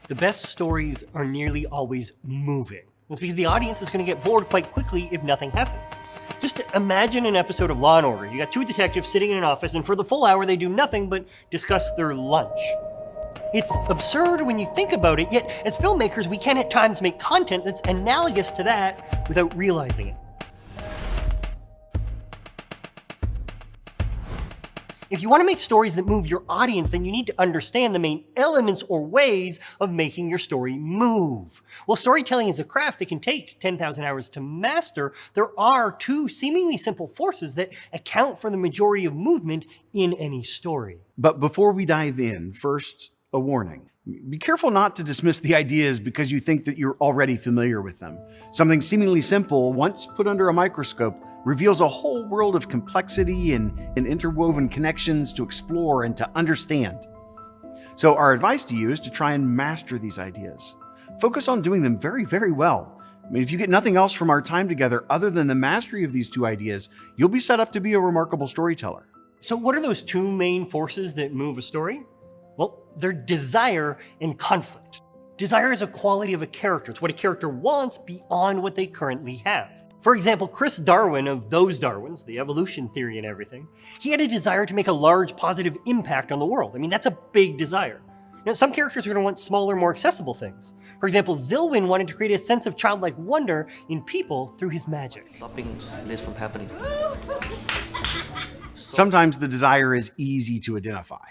The best stories are nearly always moving. It's because the audience is going to get bored quite quickly if nothing happens. Just imagine an episode of Law & Order. You got two detectives sitting in an office, and for the full hour they do nothing but discuss their lunch. It's absurd when you think about it, yet as filmmakers we can at times make content that's analogous to that without realizing it. If you want to make stories that move your audience, then you need to understand the main elements or ways of making your story move. While storytelling is a craft that can take 10,000 hours to master, there are two seemingly simple forces that account for the majority of movement in any story. But before we dive in, first, a warning. Be careful not to dismiss the ideas because you think that you're already familiar with them. Something seemingly simple, once put under a microscope, reveals a whole world of complexity and interwoven connections to explore and to understand. So our advice to you is to try and master these ideas. Focus on doing them very, very well. I mean, if you get nothing else from our time together other than the mastery of these two ideas, you'll be set up to be a remarkable storyteller. So what are those two main forces that move a story? Well, they're desire and conflict. Desire is a quality of a character. It's what a character wants beyond what they currently have. For example, Chris Darwin of Those Darwins, the evolution theory and everything, he had a desire to make a large positive impact on the world. I mean, that's a big desire. Now, some characters are going to want smaller, more accessible things. For example, Zilwin wanted to create a sense of childlike wonder in people through his magic. Stopping this from happening. Sometimes the desire is easy to identify.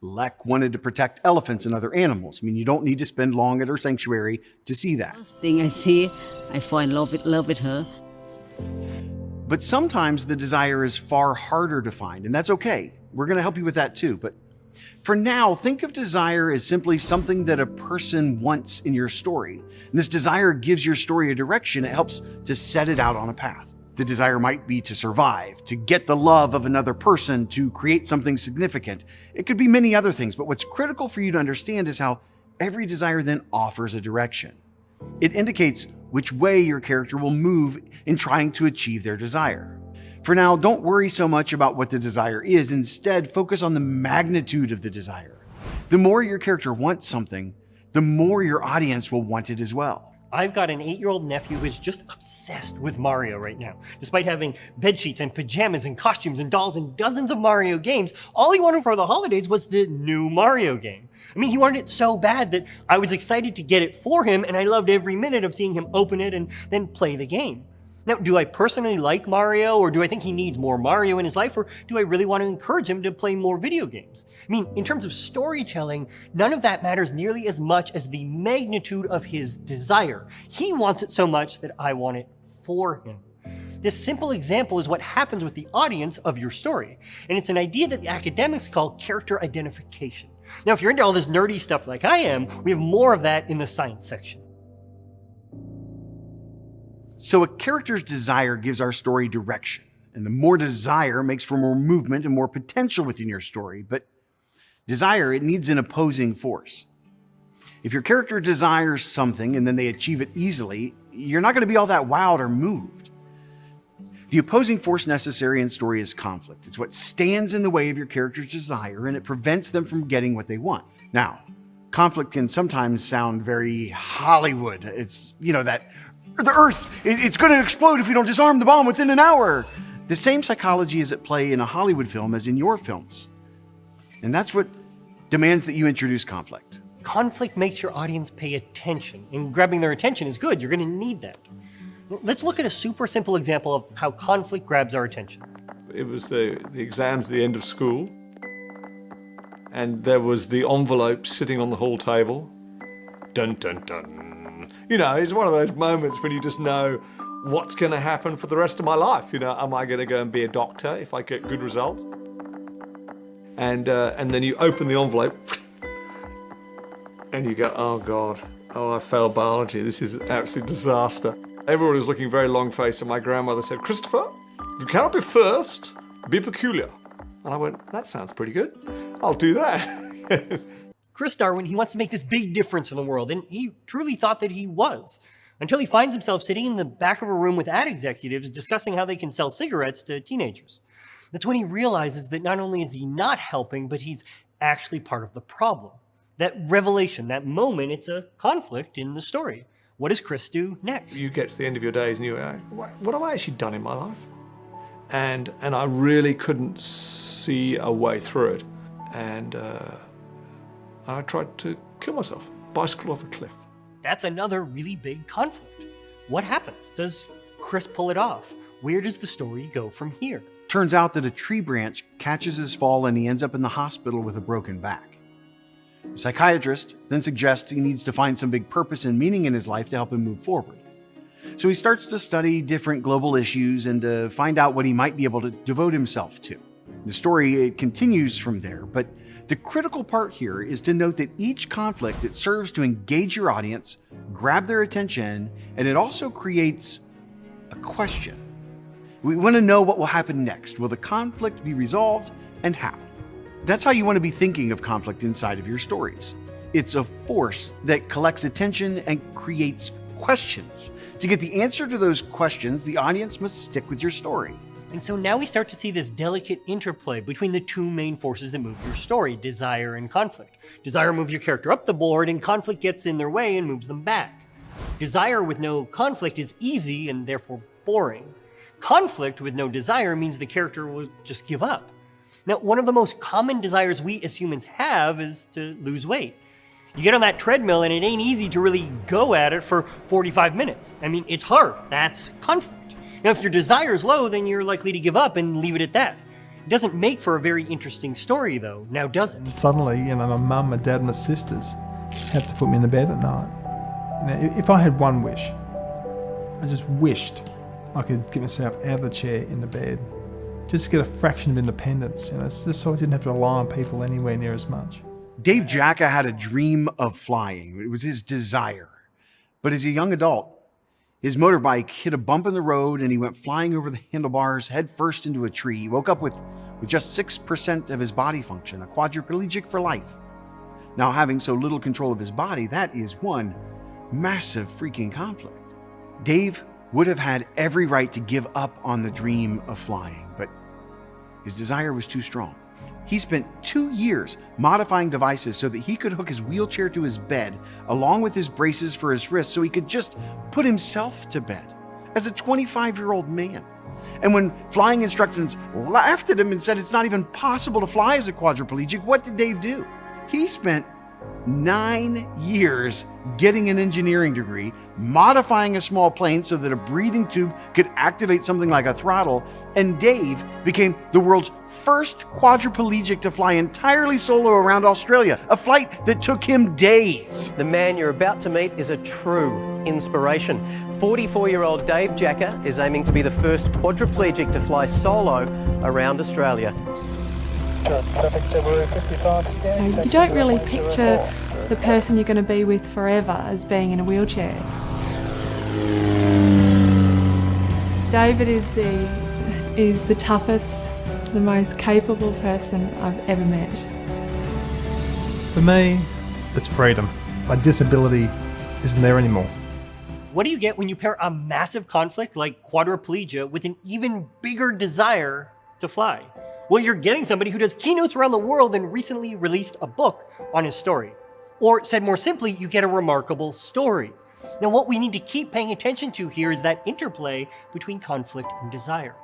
Lek wanted to protect elephants and other animals. I mean, you don't need to spend long at her sanctuary to see that. First thing I see, I fall in love with her. But sometimes the desire is far harder to find, and that's okay. We're going to help you with that too. But for now, think of desire as simply something that a person wants in your story. And this desire gives your story a direction. It helps to set it out on a path. The desire might be to survive, to get the love of another person, to create something significant. It could be many other things, but what's critical for you to understand is how every desire then offers a direction. It indicates which way your character will move in trying to achieve their desire. For now, don't worry so much about what the desire is. Instead, focus on the magnitude of the desire. The more your character wants something, the more your audience will want it as well. I've got an 8-year-old nephew who's just obsessed with Mario right now. Despite having bedsheets and pajamas and costumes and dolls and dozens of Mario games, all he wanted for the holidays was the new Mario game. I mean, he wanted it so bad that I was excited to get it for him, and I loved every minute of seeing him open it and then play the game. Now, do I personally like Mario, or do I think he needs more Mario in his life, or do I really want to encourage him to play more video games? I mean, in terms of storytelling, none of that matters nearly as much as the magnitude of his desire. He wants it so much that I want it for him. This simple example is what happens with the audience of your story, and it's an idea that the academics call character identification. Now, if you're into all this nerdy stuff like I am, we have more of that in the science section. So a character's desire gives our story direction, and the more desire makes for more movement and more potential within your story. But desire, it needs an opposing force. If your character desires something and then they achieve it easily, you're not going to be all that wowed or moved. The opposing force necessary in story is conflict. It's what stands in the way of your character's desire, and it prevents them from getting what they want. Now, conflict can sometimes sound very Hollywood. It's, that the Earth, it's going to explode if we don't disarm the bomb within an hour. The same psychology is at play in a Hollywood film as in your films. And that's what demands that you introduce conflict. Conflict makes your audience pay attention, and grabbing their attention is good. You're going to need that. Let's look at a super simple example of how conflict grabs our attention. It was the exams at the end of school, and there was the envelope sitting on the hall table. Dun, dun, dun. It's one of those moments when you just know what's going to happen for the rest of my life. Am I going to go and be a doctor if I get good results? And then you open the envelope, and you go, oh God, I failed biology. This is an absolute disaster. Everyone was looking very long-faced, and my grandmother said, Christopher, if you cannot be first, be peculiar. And I went, that sounds pretty good. I'll do that. Chris Darwin, he wants to make this big difference in the world, and he truly thought that he was, until he finds himself sitting in the back of a room with ad executives discussing how they can sell cigarettes to teenagers. That's when he realizes that not only is he not helping, but he's actually part of the problem. That revelation, that moment, it's a conflict in the story. What does Chris do next? You get to the end of your days and you go, what have I actually done in my life? And I really couldn't see a way through it. And I tried to kill myself, bicycle off a cliff. That's another really big conflict. What happens? Does Chris pull it off? Where does the story go from here? Turns out that a tree branch catches his fall and he ends up in the hospital with a broken back. The psychiatrist then suggests he needs to find some big purpose and meaning in his life to help him move forward. So he starts to study different global issues and to find out what he might be able to devote himself to. The story continues from there, but the critical part here is to note that each conflict, it serves to engage your audience, grab their attention, and it also creates a question. We want to know what will happen next. Will the conflict be resolved, and how? That's how you want to be thinking of conflict inside of your stories. It's a force that collects attention and creates questions. To get the answer to those questions, the audience must stick with your story. And so now we start to see this delicate interplay between the two main forces that move your story, desire and conflict. Desire moves your character up the board, and conflict gets in their way and moves them back. Desire with no conflict is easy and therefore boring. Conflict with no desire means the character will just give up. Now, one of the most common desires we as humans have is to lose weight. You get on that treadmill and it ain't easy to really go at it for 45 minutes. I mean, it's hard. That's conflict. Now, if your desire is low, then you're likely to give up and leave it at that. It doesn't make for a very interesting story, though, now does it? Suddenly, my mum, my dad, and my sisters have to put me in the bed at night. If I had one wish, I just wished I could get myself out of the chair in the bed, just to get a fraction of independence, just so I didn't have to rely on people anywhere near as much. Dave Jacka had a dream of flying. It was his desire. But as a young adult, his motorbike hit a bump in the road and he went flying over the handlebars head first into a tree. He woke up with just 6% of his body function, a quadriplegic for life. Now, having so little control of his body, that is one massive freaking conflict. Dave would have had every right to give up on the dream of flying, but his desire was too strong. He spent 2 years modifying devices so that he could hook his wheelchair to his bed, along with his braces for his wrists, so he could just put himself to bed as a 25-year-old man. And when flying instructors laughed at him and said it's not even possible to fly as a quadriplegic, what did Dave do? He spent 9 years getting an engineering degree, modifying a small plane so that a breathing tube could activate something like a throttle, and Dave became the world's first quadriplegic to fly entirely solo around Australia, a flight that took him days. The man you're about to meet is a true inspiration. 44-year-old Dave Jacka is aiming to be the first quadriplegic to fly solo around Australia. You don't really picture the person you're going to be with forever as being in a wheelchair. David is the toughest, the most capable person I've ever met. For me, it's freedom. My disability isn't there anymore. What do you get when you pair a massive conflict like quadriplegia with an even bigger desire to fly? Well, you're getting somebody who does keynotes around the world and recently released a book on his story. Or said more simply, you get a remarkable story. Now, what we need to keep paying attention to here is that interplay between conflict and desire.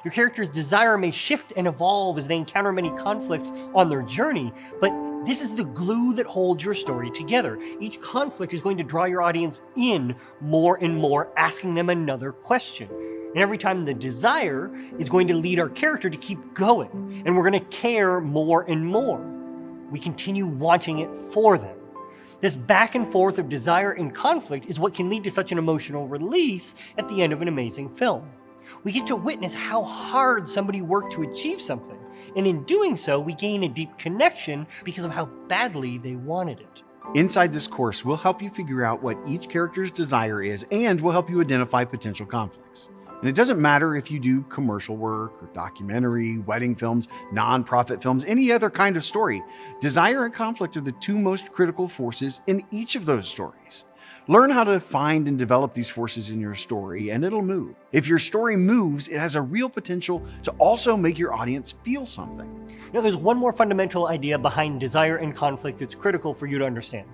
Your character's desire may shift and evolve as they encounter many conflicts on their journey, but this is the glue that holds your story together. Each conflict is going to draw your audience in more and more, asking them another question. And every time the desire is going to lead our character to keep going, and we're going to care more and more. We continue wanting it for them. This back and forth of desire and conflict is what can lead to such an emotional release at the end of an amazing film. We get to witness how hard somebody worked to achieve something, and in doing so, we gain a deep connection because of how badly they wanted it. Inside this course, we'll help you figure out what each character's desire is, and we'll help you identify potential conflicts. And it doesn't matter if you do commercial work or documentary, wedding films, nonprofit films, any other kind of story. Desire and conflict are the two most critical forces in each of those stories. Learn how to find and develop these forces in your story, and it'll move. If your story moves, it has a real potential to also make your audience feel something. Now, there's one more fundamental idea behind desire and conflict that's critical for you to understand.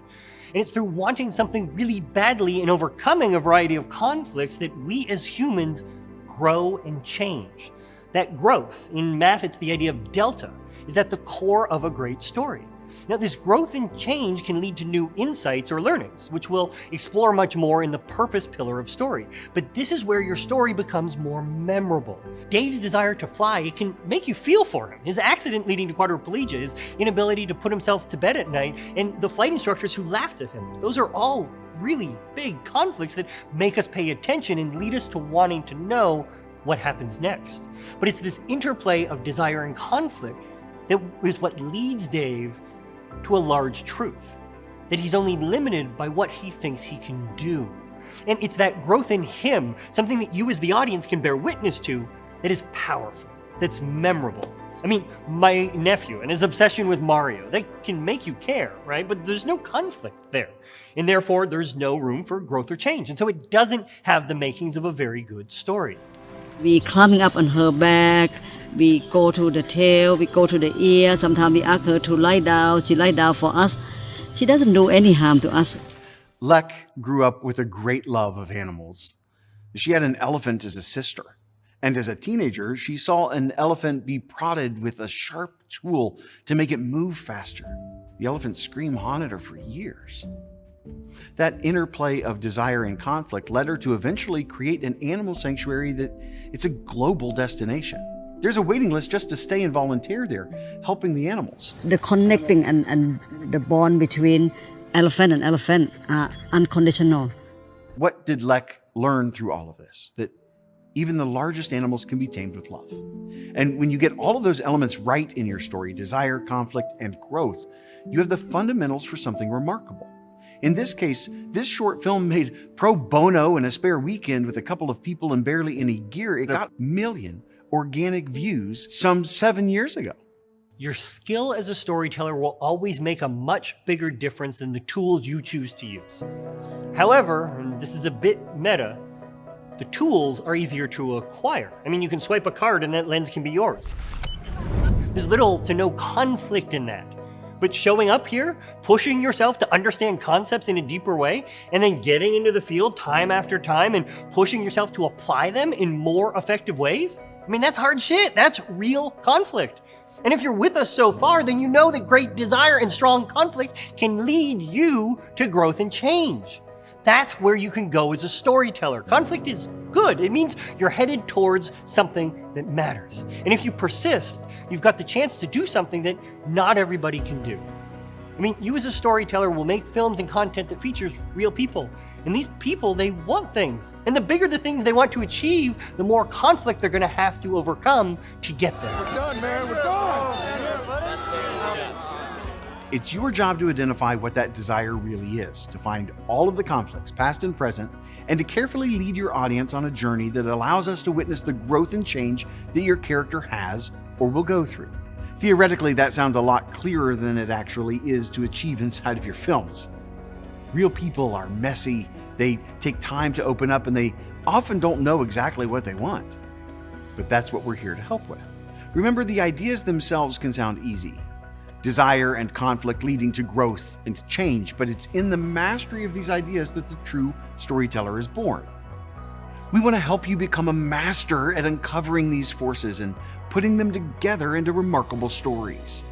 And it's through wanting something really badly and overcoming a variety of conflicts that we as humans grow and change. That growth, in math it's the idea of delta, is at the core of a great story. Now, this growth and change can lead to new insights or learnings, which we'll explore much more in the purpose pillar of story. But this is where your story becomes more memorable. Dave's desire to fly, it can make you feel for him. His accident leading to quadriplegia, his inability to put himself to bed at night, and the flight instructors who laughed at him. Those are all really big conflicts that make us pay attention and lead us to wanting to know what happens next. But it's this interplay of desire and conflict that is what leads Dave to a large truth, that he's only limited by what he thinks he can do. And it's that growth in him, something that you as the audience can bear witness to, that is powerful, that's memorable. I mean, my nephew and his obsession with Mario, they can make you care, right? But there's no conflict there. And therefore, there's no room for growth or change. And so it doesn't have the makings of a very good story. We climbing up on her back, we go to the tail, we go to the ear. Sometimes we ask her to lie down. She lie down for us. She doesn't do any harm to us. Lek grew up with a great love of animals. She had an elephant as a sister. And as a teenager, she saw an elephant be prodded with a sharp tool to make it move faster. The elephant's scream haunted her for years. That interplay of desire and conflict led her to eventually create an animal sanctuary that it's a global destination. There's a waiting list just to stay and volunteer there, helping the animals. The connecting and the bond between elephant and elephant are unconditional. What did Lek learn through all of this? That even the largest animals can be tamed with love. And when you get all of those elements right in your story, desire, conflict, and growth, you have the fundamentals for something remarkable. In this case, this short film made pro bono in a spare weekend with a couple of people and barely any gear. It got 1 million organic views some 7 years ago. Your skill as a storyteller will always make a much bigger difference than the tools you choose to use. However, and this is a bit meta, the tools are easier to acquire. I mean, you can swipe a card and that lens can be yours. There's little to no conflict in that. But showing up here, pushing yourself to understand concepts in a deeper way, and then getting into the field time after time and pushing yourself to apply them in more effective ways, I mean, that's hard shit. That's real conflict. And if you're with us so far, then you know that great desire and strong conflict can lead you to growth and change. That's where you can go as a storyteller. Conflict is good. It means you're headed towards something that matters. And if you persist, you've got the chance to do something that not everybody can do. I mean, you as a storyteller will make films and content that features real people. And these people, they want things. And the bigger the things they want to achieve, the more conflict they're going to have to overcome to get there. We're done, man. We're done. It's your job to identify what that desire really is, to find all of the conflicts, past and present, and to carefully lead your audience on a journey that allows us to witness the growth and change that your character has or will go through. Theoretically, that sounds a lot clearer than it actually is to achieve inside of your films. Real people are messy, they take time to open up, and they often don't know exactly what they want. But that's what we're here to help with. Remember, the ideas themselves can sound easy. Desire and conflict leading to growth and change, but it's in the mastery of these ideas that the true storyteller is born. We want to help you become a master at uncovering these forces and putting them together into remarkable stories.